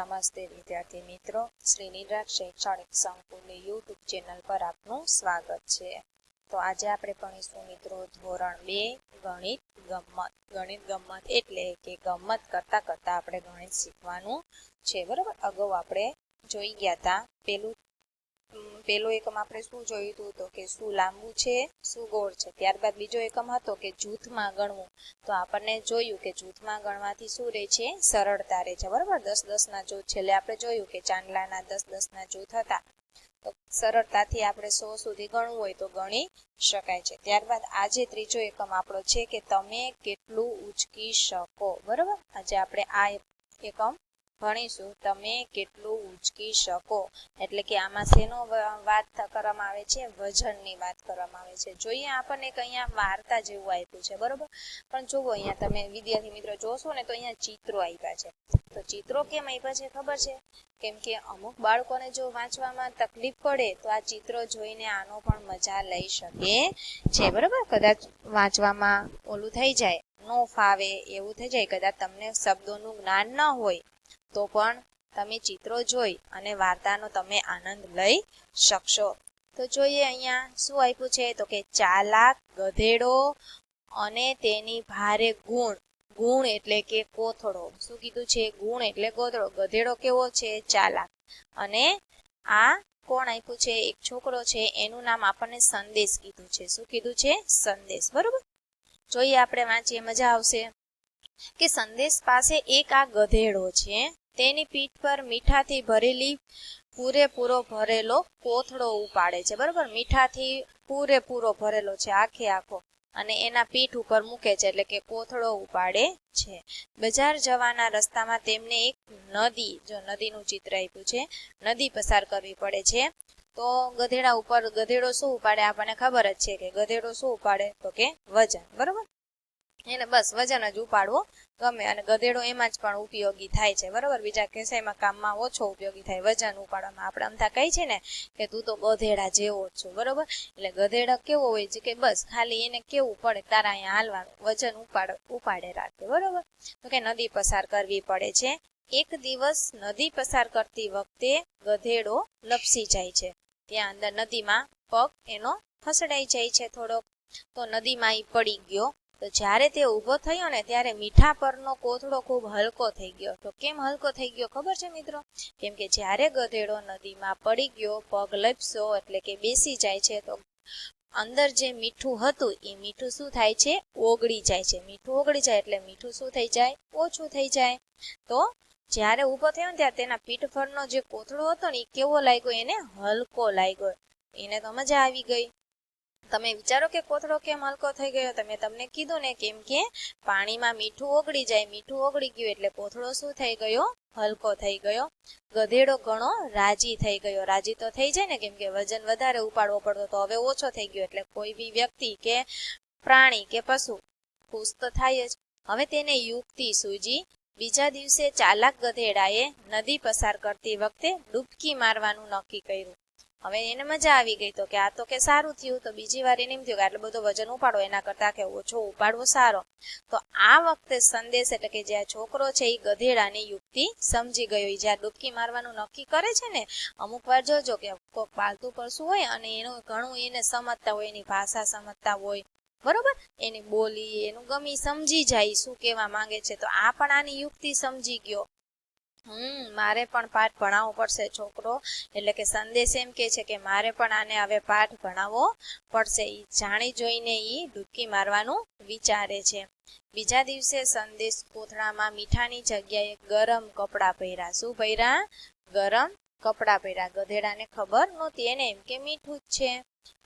નમસ્તે વિદ્યાર્થી મિત્રો, શ્રી નિરાગ શૈક્ષણિક સંકુલની યુટ્યુબ ચેનલ પર આપનું સ્વાગત છે। તો આજે આપણે ભણીશું મિત્રો ધોરણ 2 ગણિત ગમ્મત। ગણિત ગમ્મત એટલે કે ગમ્મત કરતા કરતા આપણે ગણિત શીખવાનું છે, બરાબર। અગાઉ આપણે જોઈ ગયા હતા પેલો એકમ આપણે શું જોયું હતું તો કે શું લાંબુ છે શું ગોળ છે। ત્યારબાદ બીજો એકમ હતો કે જૂથમાં ગણવું। તો આપણને જોયું કે જૂથમાં ગણવાથી શું રહે છે, સરળતા રહે છે, બરાબર। 10-10 ના જૂથ છેલ્લે આપણે જોયું કે ચાંદલાના 10-10 ના જૂથ હતા, તો સરળતાથી આપણે 100 સુધી ગણવું હોય તો ગણી શકાય છે। ત્યારબાદ આજે ત્રીજો એકમ આપણો છે કે તમે કેટલું ઉચકી શકો, બરાબર। આજે આપણે આ એકમ ભણીશું, તમે કેટલું ઉચકી શકો, એટલે કે આમાં શેનો વાત કરવામાં આવે છે, વજનની વાત કરવામાં આવે છે। જોઈએ આપણને કે અહીંયા વાર્તા જેવું આપ્યું છે, બરોબર। પણ જુઓ અહીંયા તમે વિદ્યાર્થી મિત્રો જોશો ને તો અહીંયા ચિત્રો આપ્યા છે। તો ચિત્રો કેમ આપ્યા છે ખબર છે? કેમ કે અમુક બાળકોને જો વાંચવામાં તકલીફ પડે તો આ ચિત્રો જોઈને આનો પણ મજા લઈ શકે છે, બરોબર। કદાચ વાંચવામાં ઓલું થઈ જાય, નો ફાવે એવું થઈ જાય, કદાચ તમને શબ્દોનું જ્ઞાન ન હોય તો પણ તમે ચિત્રો જોઈ અને વાર્તાનો તમે આનંદ લઈ શકશો। તો જોઈએ અહીંયા શું આપ્યું છે તો કે ચાલાક ગધેડો અને તેની ભારે ગુણ। ગુણ એટલે કે કોથળો, શું કીધું છે, ગુણ એટલે કોથળો। ગધેડો કેવો છે, ચાલાક, અને આ કોણ આપ્યું છે, એક છોકરો છે, એનું નામ આપણને સંદેશ કીધું છે। શું કીધું છે, સંદેશ, બરોબર। જોઈએ આપણે વાંચીએ, મજા આવશે કે સંદેશ પાસે એક આ ગધેડો છે, તેની પીઠ પર મીઠાથી ભરેલી પૂરેપૂરો ભરેલો કોથળો ઉપાડે છે, બરોબર। મીઠાથી પૂરેપૂરો ભરેલો છે, આખે આખો, અને એના પીઠ ઉપર મૂકે છે, એટલે કે કોથળો ઉપાડે છે। બજાર જવાના રસ્તામાં તેમને એક નદી, જો નદીનું ચિત્ર આપ્યું છે, નદી પસાર કરવી પડે છે। તો ગધેડા ઉપર ગધેડો શું ઉપાડે, આપણને ખબર જ છે કે ગધેડો શું ઉપાડે તો કે વજન, બરોબર। એને બસ વજન જ ઉપાડવો ગમે, અને ગધેડો એમાં જ પણ ઉપયોગી થાય છે, બરોબર। બીજા કશાયમાં કામમાં ઓછો ઉપયોગી થાય, વજન ઉપાડવામાં આપણે અમથા કહી છે ને કે તું તો ગધેડા જેવો જ છો, બરોબર। એટલે ગધેડા કેવો હોય છે કે બસ ખાલી એને કેવું પડે, તારા અહીંયા હાલવાનું, વજન ઉપાડે રાખે, બરોબર। તો કે નદી પસાર કરવી પડે છે। એક દિવસ નદી પસાર કરતી વખતે ગધેડો લપસી જાય છે, ત્યાં અંદર નદીમાં પગ એનો ફસડાઈ જાય છે થોડોક, તો નદીમાં એ પડી ગયો। તો જ્યારે તે ઊભો થયો ને ત્યારે મીઠા પરનો કોથળો ખૂબ હલકો થઈ ગયો। તો કેમ હલકો થઈ ગયો ખબર છે મિત્રો? કેમ કે જ્યારે ગધેડો નદીમાં પડી ગયો, પગ લપસ્યો એટલે કે બેસી જાય છે, તો અંદર જે મીઠું હતું એ મીઠું શું થાય છે, ઓગળી જાય છે। મીઠું ઓગળી જાય એટલે મીઠું શું થઈ જાય, ઓછું થઈ જાય। તો જ્યારે ઊભો થયો ને ત્યારે તેના પીઠ પરનો જે કોથળો હતો ને એ કેવો લાગ્યો, એને હલકો લાગ્યો, એને તો મજા આવી ગઈ। તમે વિચારો કે કોથળો કેમ હલકો થઈ ગયો, તમને કીધું ને કેમ કે પાણીમાં મીઠું ઓગળી જાય, મીઠું ઓગળી ગયું એટલે કોથળો શું થઈ ગયો, હલકો થઈ ગયો। ગધેડો ઘણો રાજી થઈ ગયો, રાજી તો થઈ જાય ને, કેમ કે વજન વધારે ઉપાડવો પડતો તો હવે ઓછો થઈ ગયો, એટલે કોઈ બી વ્યક્તિ કે પ્રાણી કે પશુ ખુશ તો થાય જ। હવે તેને યુક્તિ સૂજી। બીજા દિવસે ચાલાક ગધેડાએ નદી પસાર કરતી વખતે ડૂબકી મારવાનું નક્કી કર્યું। હવે એને મજા આવી ગઈ, તો કે આ તો કે સારું થયું, તો બીજી વાર એને એમ થયું કે આટલું બધું વજન ઉપાડો એના કરતા કે ઓછો ઉપાડવો સારો। તો આ વખતે સંદેશ એટલે કે જે છોકરો છે એ ગધેડાની યુક્તિ સમજી ગયો। એ જ્યાં ડૂબકી મારવાનું નક્કી કરે છે ને, અમુક વાર જોજો કે કોઈક પાલતુ પશુ હોય અને એનું ઘણું એને સમજતા હોય, એની ભાષા સમજતા હોય, બરોબર, એની બોલી એનું ગમી સમજી જાય શું કહેવા માંગે છે। તો આ પણ આની યુક્તિ સમજી ગયો, મારે પણ પાઠ ભણાવવો પડશે છોકરો, એટલે કે સંદેશ એમ કે છે કે મારે પણ આને હવે પાઠ ભણાવવો પડશે। એ જાણી જોઈને એ ડૂબકી મારવાનું વિચારે છે। બીજા દિવસે સંદેશ કોથળામાં મીઠાની જગ્યાએ ગરમ કપડાં પહેર્યા। શું પહેર્યા? ગરમ કપડાં પહેર્યા। ગધેડાને ખબર નહોતી, એને એમ કે મીઠું જ છે।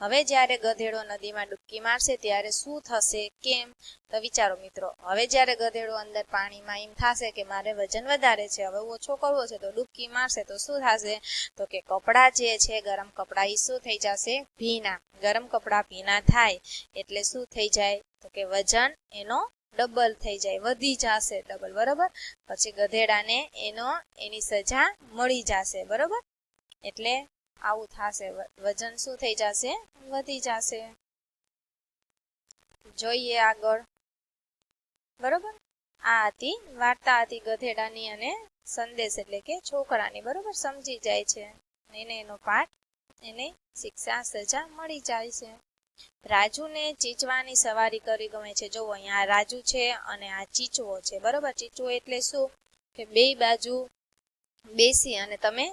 હવે જ્યારે ગધેડો નદીમાં ડૂબકી મારશે ત્યારે શું થશે, કેમ? તો વિચારો મિત્રો, હવે જ્યારે ગધેડો અંદર પાણીમાં એમ થશે કે મારે વજન વધારે છે, હવે ઓછો કરવો છે, તો ડૂબકી મારશે તો શું થશે, તો કે કપડાં જે છે ગરમ કપડાં એ શું થઈ જશે, ભીના। ગરમ કપડાં ભીના થાય એટલે શું થઈ જાય, તો કે વજન એનો ડબલ થઈ જાય, વધી જશે ડબલ, બરોબર। પછી ગધેડાને એની સજા મળી જશે, બરોબર। એટલે આવું થશે, વજન શું થઈ જશે, વધી જશે। જોઈએ આગળ, બરોબર। આ હતી વાર્તા હતી ગધેડાની અને સંદેશ એટલે કે છોકરાની, બરોબર, સમજી જાય છે એને એનો પાઠ એને શિક્ષા સજા મળી જાય છે. રાજુને ચીચવાની સવારી કરી ગમે છે. જો અહીંયા રાજુ છે અને આ ચીચવો છે, બરોબર. ચીચવો એટલે શું કે બે બાજુ બેસી અને તમે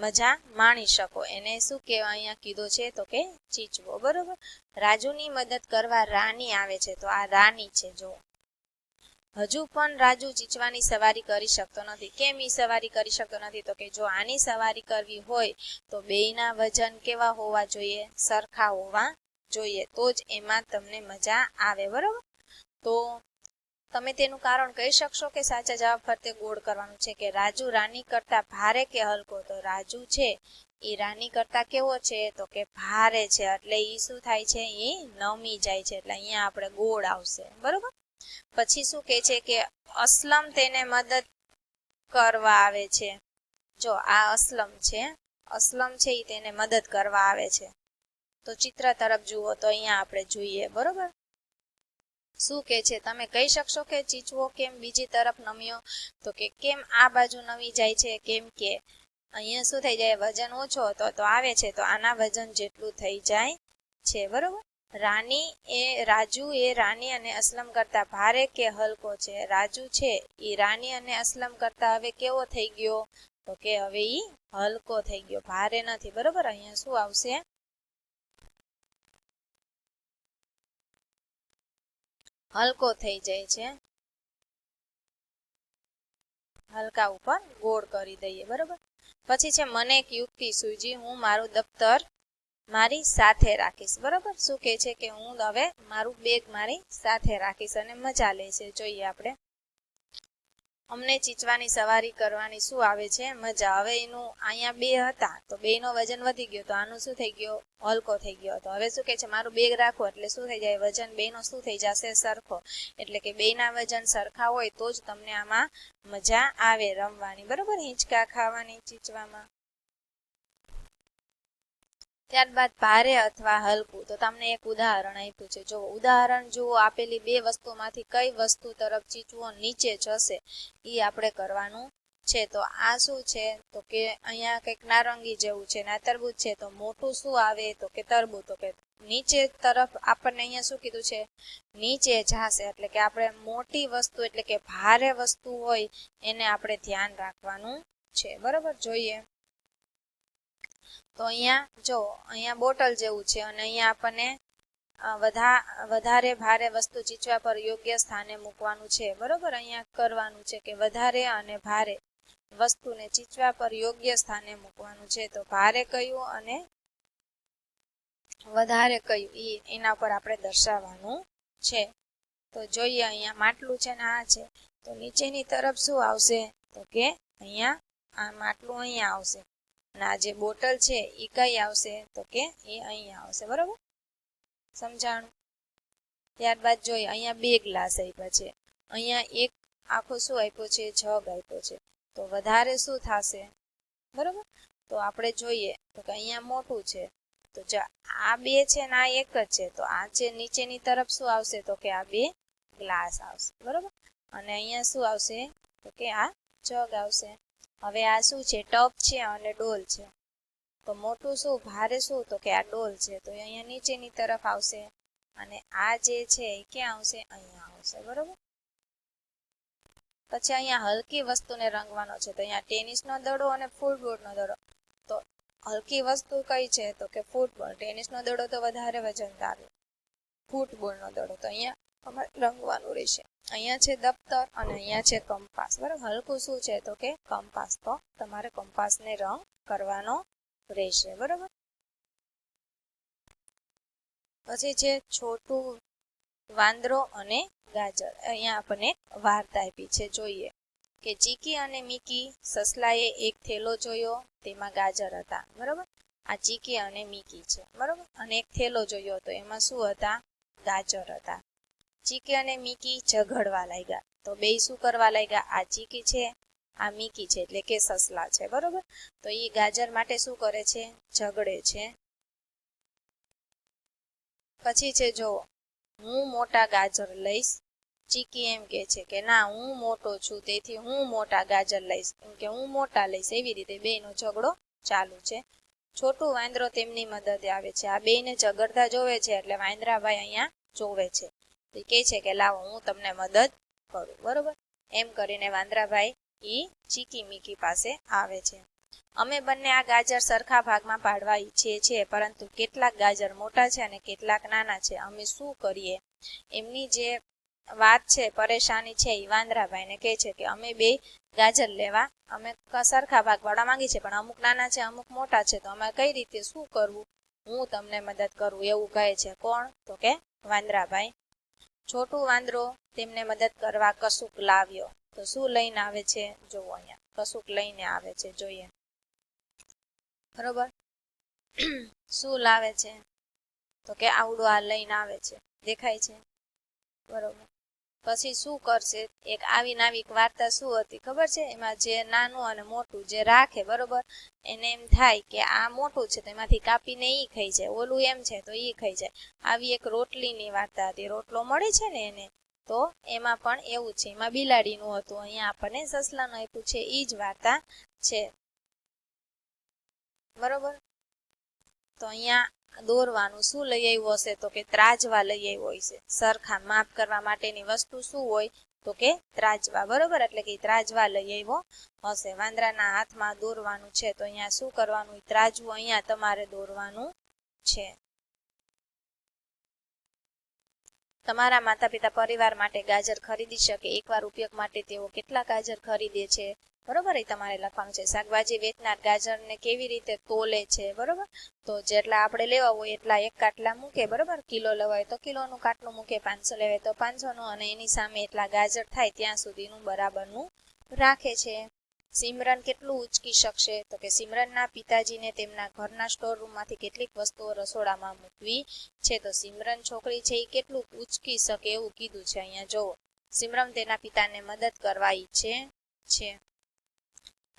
મજા માણી શકો, એને શું કહેવાય અહીંયા કીધો છે તો કે ચીચવો, બરોબર. રાજુની મદદ કરવા રાની આવે છે, તો આ રાની છે. જો હજુ પણ રાજુ ચીચવાની સવારી કરી શકતો નથી. કેમ ઈ સવારી કરી શકતો નથી તો કે જો આની સવારી કરવી હોય તો બેયના વજન કેવા હોવા જોઈએ, સરખા હોવા જોઈએ, તો જ એમાં તમને મજા આવે, બરોબર. તો તમે તેનું કારણ કહી શકશો કે સાચા જવાબ ફરતે ગોળ કરવાનું છે કે રાજુ રાની કરતા ભારે કે હલકો, તો રાજુ છે એ રાની કરતા કેવો છે તો કે ભારે છે, એટલે ઈ શું થાય છે એ નમી જાય છે, એટલે અહીંયા આપણે ગોળ આવશે, બરોબર. પછી શું કહે છે કે અસલમ તેને મદદ કરવા આવે છે. જો આ અસલમ છે એ તેને મદદ કરવા આવે છે. તો ચિત્ર તરફ જુઓ તો અહીંયા આપણે જોઈએ, બરોબર. શું કે છે તમે કહી શકશો કે ચીચવો કેમ બીજી તરફ નમ્યો તો કે કેમ આ બાજુ નમી જાય છે, કેમ કે અહીંયા શું થઈ જાય, વજન ઓછો હતો તો આવે છે તો આના વજન જેટલું થઈ જાય છે, બરોબર. રાજુ એ રાની અને અસલમ કરતા ભારે કે હલકો છે. રાજુ છે એ રાની અને અસલમ કરતા હવે કેવો થઈ ગયો તો કે હવે ઈ હલકો થઈ ગયો, ભારે નથી, બરોબર. અહીંયા શું આવશે, હલકો થઈ જાય છે. હલકા ઉપર ગોળ કરી દઈએ, બરોબર. પછી છે મને એક યુક્તિ સૂજી, હું મારું દફતર મારી સાથે રાખીશ, બરોબર. શું કે છે કે હું હવે મારું બેગ મારી સાથે રાખીશ અને મજા લેશે. જોઈએ આપણે, અમને ચીચવાની સવારી કરવાની શું આવે છે, મજા. હવે એનું અહીંયા બે હતા તો બે નો વજન વધી ગયો, તો આનું શું થઈ ગયો, હલકો થઈ ગયો. તો હવે શું કે છે મારું બેગ રાખો એટલે શું થઈ જાય, વજન બે નો શું થઈ જશે, સરખો. એટલે કે બે ના વજન સરખા હોય તો જ તમને આમાં મજા આવે રમવાની, બરોબર, હિંચકા ખાવાની ચીચવામાં. ત્યારબાદ ભારે અથવા હલકું, તો તમને એક ઉદાહરણ આપ્યું છે. જો ઉદાહરણ જુઓ, આપેલી બે વસ્તુમાંથી કઈ વસ્તુ તરફ ચીચવો નીચે જશે એ આપણે કરવાનું છે. તો આ શું છે તો કે અહીંયા કંઈક નારંગી જેવું છે ને આ તરબૂચ છે, તો મોટું શું આવે તો કે તરબૂચ, તો કે નીચે તરફ આપણને અહીંયા શું કીધું છે, નીચે જાશે, એટલે કે આપણે મોટી વસ્તુ એટલે કે ભારે વસ્તુ હોય એને આપણે ધ્યાન રાખવાનું છે, બરોબર. જોઈએ તો અહીંયા જો અહીંયા બોટલ જેવું છે અને અહીંયા આપણને વધારે ભારે વસ્તુ ચીચવા પર યોગ્ય સ્થાને મૂકવાનું છે, બરોબર. અહીંયા કરવાનું છે કે વધારે અને ભારે વસ્તુને ચીચવા પર યોગ્ય સ્થાને મૂકવાનું છે. તો ભારે કયું અને વધારે કયું એના પર આપણે દર્શાવવાનું છે. તો જોઈએ અહીંયા માટલું છે ને આ છે, તો નીચેની તરફ શું આવશે તો કે અહીંયા આ માટલું અહીંયા આવશે અને આ જે બોટલ છે એ કઈ આવશે તો કે એ અહીંયા આવશે, બરોબર. સમજાણું. ત્યારબાદ જોઈએ અહીંયા બે ગ્લાસ આપ્યા છે, અહીંયા એક આખો શું આપ્યો છે, જગ આપ્યો છે. તો વધારે શું થશે, બરોબર. તો આપણે જોઈએ તો કે અહીંયા મોટું છે, તો જો આ બે છે ને આ એક જ છે, તો આ જે નીચેની તરફ શું આવશે તો કે આ બે ગ્લાસ આવશે, બરોબર. અને અહીંયા શું આવશે તો કે આ જગ આવશે. હવે આ શું છે, ટબ છે અને ડોલ છે, તો મોટું શું ભારે શું તો કે આ ડોલ છે, તો અહીંયા નીચેની તરફ આવશે અને આ જે છે એ ક્યાં આવશે, અહીંયા આવશે, બરોબર. પછી અહીંયા હલકી વસ્તુને રંગવાનો છે, તો અહીંયા ટેનિસનો દડો અને ફૂટબોલનો દડો. તો હલકી વસ્તુ કઈ છે તો કે ફૂટબોલ, ટેનિસનો દડો તો વધારે વજનદાર, ફૂટબોલનો દડો તો અહીંયા અમારે રંગવાનું રહેશે. અહીંયા છે દફતર અને અહીંયા છે કંપાસ, બરાબર. હલકું શું છે તો કે કંપાસ, તો તમારે કંપાસને રંગ કરવાનો રહેશે, બરોબર. પછી છે છોટું વાંદરો અને ગાજર. અહીંયા આપણને વાર્તા આપી છે, જોઈએ કે ચીકી અને મીકી સસલાએ એક થેલો જોયો, તેમાં ગાજર હતા, બરોબર. આ ચીકી અને મીકી છે, બરોબર. અને એક થેલો જોયો તો એમાં શું હતા, ગાજર હતા. ચીકી અને મીકી ઝઘડવા લાગ્યા, તો બે શું કરવા લાગ્યા, આ ચીકી છે આ મીકી છે એટલે કે સસલા છે, બરોબર. તો એ ગાજર માટે શું કરે છે, ઝઘડે છે. પછી છે જો હું મોટા ગાજર લઈશ, ચીકી એમ કે છે કે ના હું મોટો છું તેથી હું મોટા ગાજર લઈશ, એમ કે હું મોટા લઈશ. એવી રીતે બેયનો ઝઘડો ચાલુ છે. છોટું વાંદરો તેમની મદદે આવે છે. આ બેયને ઝઘડતા જોવે છે એટલે વાંદરાભાઈ અહીંયા જોવે છે. તો કહે છે કે લાવો હું તમને મદદ કરું. બરોબર, એમ કરીને વાંદરાભાઈ ઈ ચીકી મીકી પાસે આવે છે. અમે બંને આ ગાજર સરખા ભાગમાં પાડવા ઈચ્છીએ છીએ, પરંતુ કેટલાક ગાજર મોટા છે અને કેટલાક નાના છે. અમે શું કરીએ? એમની જે વાત છે, પરેશાની છે, એ વાંદરાભાઈને કહે છે કે અમે બે ગાજર લેવા અમે સરખા ભાગ પાડવા માંગી છે, પણ અમુક નાના છે અમુક મોટા છે, તો અમે કઈ રીતે શું કરવું? હું તમને મદદ કરું, એવું કહે છે. કોણ? તો કે વાંદરાભાઈ. છોટું વાંદરો તેમને મદદ કરવા કશુંક લાવ્યો. તો શું લઈને આવે છે? જોવો અહીંયા કશુંક લઈને આવે છે, જોઈએ. બરોબર, શું લાવે છે? તો કે આવડું આ લઈને આવે છે, દેખાય છે? બરોબર, પછી શું કરશે? એક આવી નાવી વાર્તા શું હતી ખબર છે? એમાં જે નાનું અને મોટું જે રાખે, બરોબર, એને એમ થાય કે આ મોટું છે તો એમાંથી કાપીને ઈ ખાઈ જાય, ઓલું એમ છે તો ઈ ખાઈ જાય. આવી એક રોટલીની વાર્તા હતી. રોટલો મળે છે ને એને, તો એમાં પણ એવું છે. એમાં બિલાડીનું હતું, અહીંયા આપણને સસલાનું આપ્યું છે. ઈ જ વાર્તા છે. બરોબર, તો અહીંયા દોરવાનું શું લઈ આવ્યો હશે? તો કે ત્રાજવા લઈ આવ્યો હશે. સરખા માપ કરવા માટેની વસ્તુ શું હોય? તો કે ત્રાજવા. બરોબર, એટલે કે ત્રાજવા લઈ આવ્યો હશે. વાંદરાના હાથમાં દોરવાનું છે, તો અહીંયા શું કરવાનું? ત્રાજવું અહીંયા તમારે દોરવાનું છે. તમારા માતા પિતા પરિવાર માટે ગાજર ખરીદી શકે, એકવાર ઉપયોગ માટે તેઓ કેટલા ગાજર ખરીદે છે? બરોબર, એ તમારે લખવાનું છે. શાકભાજી વેચનાર ગાજરને કેવી રીતે તોલે છે? બરોબર, તો જેટલા આપણે લેવા હોય એટલા એક કાટલા મૂકે. બરોબર, કિલો લેવાય તો કિલોનું કાટલું મૂકે, 500 લેવાય તો 500નું, અને એની સામે એટલા ગાજર થાય ત્યાં સુધીનું બરાબરનું રાખે છે. સિમરન કેટલું ઉચકી શકશે? તો કે સિમરનના પિતાજીને તેમના ઘરના સ્ટોર રૂમમાંથી કેટલીક વસ્તુઓ રસોડામાં મૂકવી છે. તો સિમરન છોકરી છે એ કેટલું ઉચકી શકે એવું કીધું છે. અહીંયા જોવો, સિમરન તેના પિતાને મદદ કરવા ઈચ્છે છે.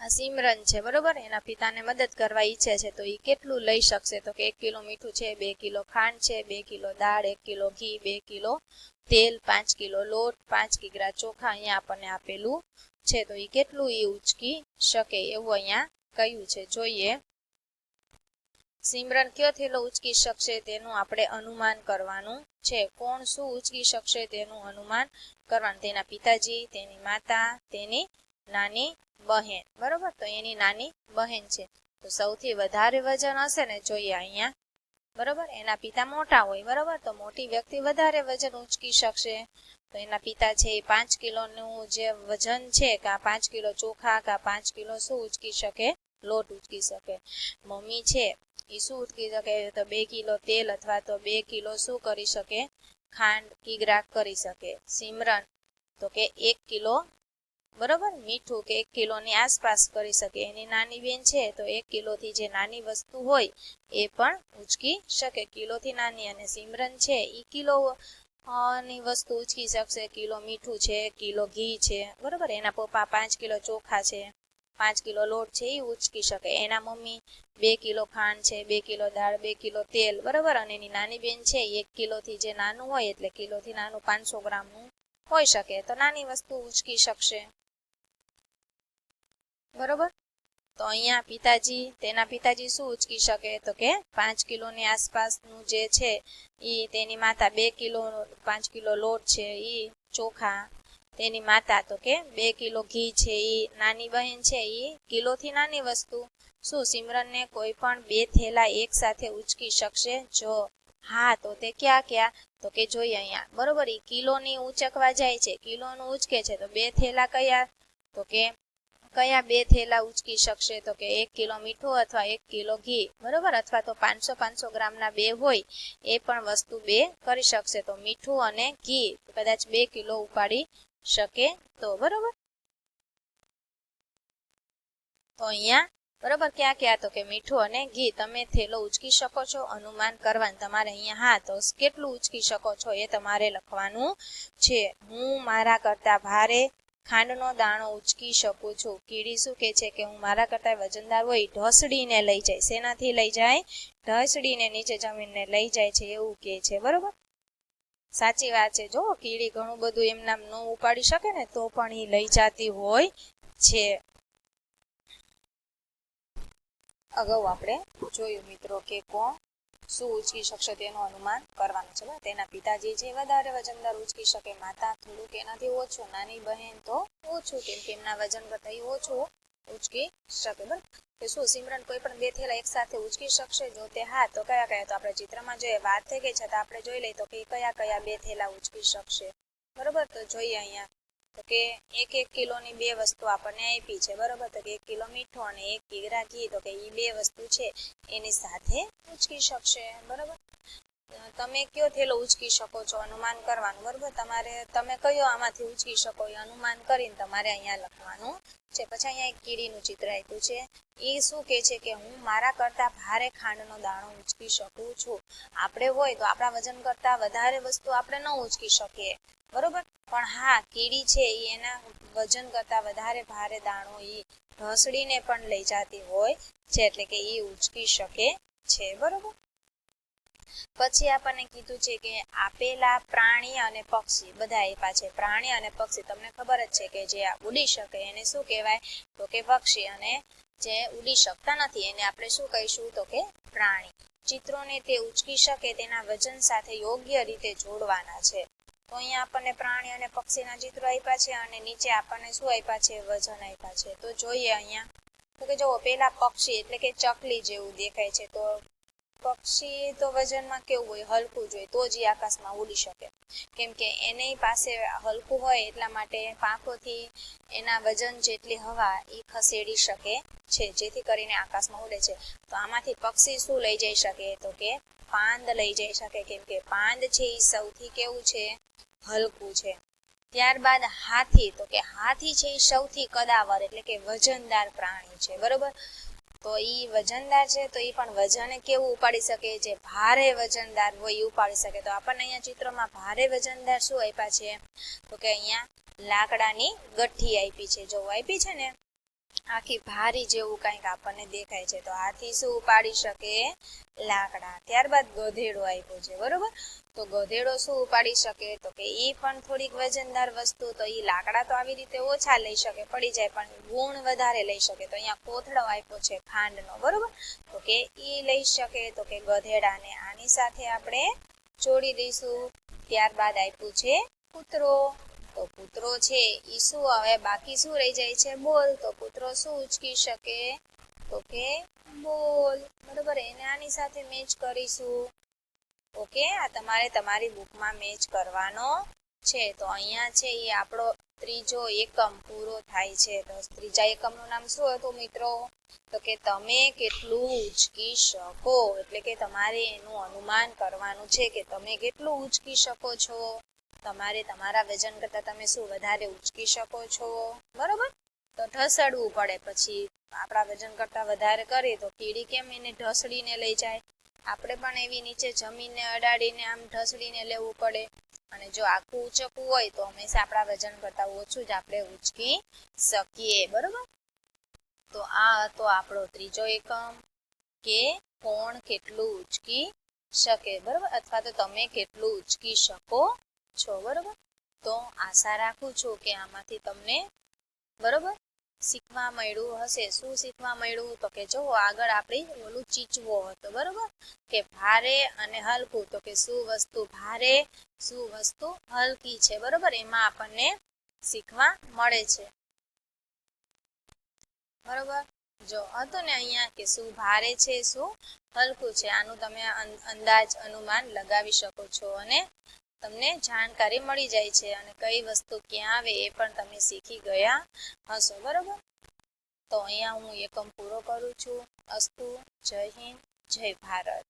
આ સિમરન છે, બરોબર, એના પિતાને મદદ કરવા ઈચ્છે છે, તો એ કેટલું લઈ શકશે? તો કે 1 કિલો મીઠું છે, 2 કિલો ખાંડ છે, 2 કિલો દાળ, 1 કિલો ઘી, 2 કિલો તેલ, 5 કિલો લોટ, 5 કિગ્રા ચોખા અહીંયા આપણને આપેલું છે. તો એ કેટલું ઉચકી શકે એવું અહીંયા કહ્યું છે. જોઈએ, સિમરન કયો થેલો ઉચકી શકશે તેનું આપણે અનુમાન કરવાનું છે. કોણ શું ઉચકી શકશે તેનું અનુમાન કરવાનું? તેના પિતાજી, તેની માતા, તેની નાની બહેન. બરોબર, તો એની નાની બહેન છે. તો સૌથી વધારે વજન હશે ને, જોઈએ અહીંયા. બરોબર, એના પિતા મોટા હોય. બરોબર, તો મોટી વ્યક્તિ વધારે વજન ઉચકી શકશે. તો એના પિતા છે એ 5 કિલોનું જે વજન છે, કા 5 કિલો ચોખા, કા 5 કિલો શું ઉચકી શકે? લોટ ઉચકી શકે. મમ્મી છે એ શું ઉચકી શકે? તો 2 કિલો તેલ અથવા તો 2 કિલો શું કરી શકે? ખાંડ કિગ્રા કરી શકે. સિમરન તો કે 1 કિલો, બરોબર, મીઠું કે 1 કિલોની આસપાસ કરી શકે. એની નાની બેન છે તો 1 કિલોથી જે નાની વસ્તુ હોય એ પણ ઉચકી શકે, કિલોથી નાની. અને સિમરન છે એ કિલો ની વસ્તુ ઉચકી શકશે. કિલો મીઠું છે, કિલો ઘી છે, બરોબર. એના પપ્પા 5 કિલો ચોખા છે, 5 કિલો લોટ છે એ ઉચકી શકે. એના મમ્મી 2 કિલો ખાંડ છે, 2 કિલો દાળ, 2 કિલો તેલ, બરોબર. અને એની નાની બેન છે 1 કિલોથી જે નાનું હોય, એટલે કિલોથી નાનું 500 ગ્રામનું હોઈ શકે, તો નાની વસ્તુ ઉચકી શકશે. બરોબર, તો અહીંયા પિતાજી, તેના પિતાજી શું ઉચકી શકે? તો કે 5 કિલોની આસપાસનું જે છે એ તેની માતા 2 કિલો, 5 કિલો લોટ છે એ ચોખા, તેની માતા તો કે 2 કિલો ઘી છે એ નાની બહેન છે એ કિલોથી નાની વસ્તુ. શું સિમરનને કોઈ પણ 2 થેલા એક સાથે ઉચકી શકશે? જો હા, તો તે ક્યાં ક્યાં? તો કે જોઈએ અહીંયા. બરોબર, એ કિલોની ઉચકવા જાય છે, કિલોનું ઉચકે છે, તો 2 થેલા કયા? તો કે કયા 2 થેલા ઉચકી શકશે? તો કે 1 કિલો મીઠું અથવા 1 કિલો ઘી, બરોબર, અથવા તો 500 ગ્રામના 2 હોય એ પણ વસ્તુ 2 કરી શકશે. તો મીઠું અને ઘી કદાચ 2 કિલો ઉપાડી શકે તો, બરોબર. તો અહીંયા બરોબર ક્યાં ક્યાં? તો કે મીઠું અને ઘી. તમે થેલો ઉચકી શકો છો? અનુમાન કરવાનું તમારે અહીંયા. હા, તો કેટલું ઉચકી શકો છો એ તમારે લખવાનું છે. હું મારા કરતા ભારે ખાંડનો દાણો ઉચકી શકું છું. કીડી શું કે છે? કે હું મારા કરતા વજનદાર હોય ઢસડીને લઈ જાય. શેનાથી લઈ જાય? ઢસડીને નીચે જમીનને લઈ જાય છે એવું કે છે, બરોબર. સાચી વાત છે. જો કીડી ઘણું બધું એમનામ ન ઉપાડી શકે ને તો પણ એ લઈ જતી હોય છે. અગાઉ આપણે જોયું મિત્રો કે કોણ શું ઉચકી શકશે તેનું અનુમાન કરવાનું છે. તેના પિતાજી જે વધારે વજનદાર ઉચકી શકે, માતા થોડુંક એનાથી ઓછું, નાની બહેન તો ઓછું, કેમ કે એમના વજન કરતા ઓછું ઉચકી શકે. બરાબર, કે શું સિમરન કોઈ પણ બે થેલા એક સાથે ઉચકી શકશે? જો તે હા તો કયા કયા? તો આપણે ચિત્રમાં જોઈએ, વાત થઈ ગઈ છતાં આપણે જોઈ લઈએ તો કે કયા કયા બે થેલા ઉચકી શકશે. બરોબર, તો જોઈએ અહીંયા તો કે 1 કિલોની બે વસ્તુ આપણને આપી છે. બરોબર, તો કે 1 કિલો મીઠું અને 1 કિગ્રા ઘી, તો કે એ બે વસ્તુ છે એની સાથે ઉચકી શકશે. બરોબર, તમે કયો થેલો ઉચકી શકો છો અનુમાન કરવાનું. બરોબર, તમે કયો આમાંથી ઉચકી શકો એ અનુમાન કરીને તમારે અહીંયા લખવાનું છે. પછી અહીંયા એક કીડીનું ચિત્ર આપ્યું છે. એ શું કે છે કે હું મારા કરતા ભારે ખાંડનો દાણો ઉચકી શકું છું. આપણે હોય તો આપણા વજન કરતા વધારે વસ્તુ આપણે ન ઉચકી શકીએ. બરોબર, પણ હા કીડી છે એ એના વજન કરતા વધારે ભારે દાણો એ ઢસડીને પણ લઈ જતી હોય છે, એટલે કે એ ઉચકી શકે છે. બરોબર, પછી આપણને કીધું છે કે આપેલા પ્રાણી અને પક્ષી બધા આપ્યા છે. પ્રાણી અને પક્ષી તમને ખબર જ છે કે જે ઉડી શકે એને શું કહેવાય? તો કે પક્ષી, અને જે ઉડી શકતા નથી એને આપણે શું કહીશું? તો કે પ્રાણી. ચિત્રોને તે ઉચકી શકે તેના વજન સાથે યોગ્ય રીતે જોડવાના છે. તો અહીંયા આપણને પ્રાણી અને પક્ષીના ચિત્રો આપ્યા છે અને નીચે આપણને શું આપ્યા છે? વજન આપ્યા છે. તો જોઈએ અહીંયા તો કે જો પેલા પક્ષી એટલે કે ચકલી જેવું દેખાય છે. તો પક્ષી તો વજનમાં કેવું હોય? હલકું જ હોય, તો જ આકાશમાં ઉડી શકે. કેમ કે એની પાસે હલકું હોય એટલા માટે પાંખોથી એના વજન જેટલી હવા એ ખસેડી શકે છે, જેથી કરીને આકાશમાં ઉડે છે. તો આમાંથી પક્ષી શું લઈ જઈ શકે? તો કે પાંદ લઈ જઈ શકે, કેમ કે પાંદ છે એ સૌથી કેવું છે? હલકું છે. ત્યારબાદ હાથી, તો કે હાથી છે એ સૌથી કદાવર એટલે કે વજનદાર પ્રાણી છે. બરોબર, તો ઈ વજનદાર છે તો એ પણ વજન કેવું ઉપાડી શકે? જે ભારે વજનદાર હોય એ ઉપાડી શકે. તો આપણને અહીંયા ચિત્રમાં ભારે વજનદાર શું આપ્યા છે? તો કે અહીંયા લાકડાની ગઠ્ઠી આપી છે. જો આપી છે ને આખી ભારી જેવું કંઈક આપણને દેખાય છે. તો હાથી શું ઉપાડી શકે? લાકડા. ત્યારબાદ ગધેડો આપ્યો છે. બરોબર, તો ગધેડો શું ઉપાડી શકે? તો કે એ પણ થોડીક વજનદાર વસ્તુ, તો એ લાકડા તો આવી રીતે ઓછા લઈ શકે, પડી જાય, પણ ગુણ વધારે લઈ શકે. તો અહીંયા કોથળો આપ્યો છે ખાંડનો. બરોબર, તો કે એ લઈ શકે, તો કે ગધેડાને આની સાથે આપણે જોડી દઈશું. ત્યારબાદ આપ્યું છે કૂતરો. તો કૂતરો છે એ શું હવે બાકી શું રહી જાય છે? બોલ. તો કૂતરો શું ઉચકી શકે? તો કે બોલ. બરોબર, એને આની સાથે મેચ કરીશું. ઓકે, આ તમારે તમારી બુકમાં મેચ કરવાનો છે. તો અહીંયા છે એ આપણો ત્રીજો એકમ પૂરો થાય છે. તો ત્રીજા એકમનું નામ શું હતું મિત્રો? તો કે તમે કેટલું ઉચકી શકો, એટલે કે તમારે એનું અનુમાન કરવાનું છે કે તમે કેટલું ઉચકી શકો છો. તમારે તમારા વજન કરતા તમે શું વધારે ઉચકી શકો છો? બરોબર, તો ઢસડવું પડે. પછી આપણા વજન કરતા વધારે કરીએ તો કીડી કેમ એને ઢસડીને લઈ જાય? આપણે પણ એવી નીચે જમીનને અડાડીને આમ ઢસડીને લેવું પડે. અને જો આખું ઉચકવું હોય તો હંમેશા આપણા વજન કરતા ઓછું જ આપણે ઉચકી શકીએ. બરોબર, તો આ હતો આપણો ત્રીજો એકમ કે કોણ કેટલું ઉચકી શકે. બરોબર, અથવા તો તમે કેટલું ઉચકી શકો છો. બરોબર, તો આશા રાખું છું કે આમાંથી તમને બરોબર શીખવા મળ્યું હશે. શું શીખવા મળ્યું? તો કે જો આગળ આપણી ઓલું ચીચવો હતો. બરોબર, કે ભારે અને હલકું, તો કે શું વસ્તુ ભારે, શું વસ્તુ હલકી છે. બરોબર, એમાં આપણને શીખવા મળે છે. બરોબર, જો હતું ને અહીંયા કે શું ભારે છે, શું હલકું છે, આનું તમે અંદાજ અનુમાન લગાવી શકો છો અને તમને જાણકારી મળી જાય છે. અને કઈ વસ્તુ ક્યાં આવે એ પણ તમે શીખી ગયા હશો. બરોબર, તો અહીંયા હું એકમ પૂરો કરું છું. અસ્તુ. જય હિન્દ, જય ભારત.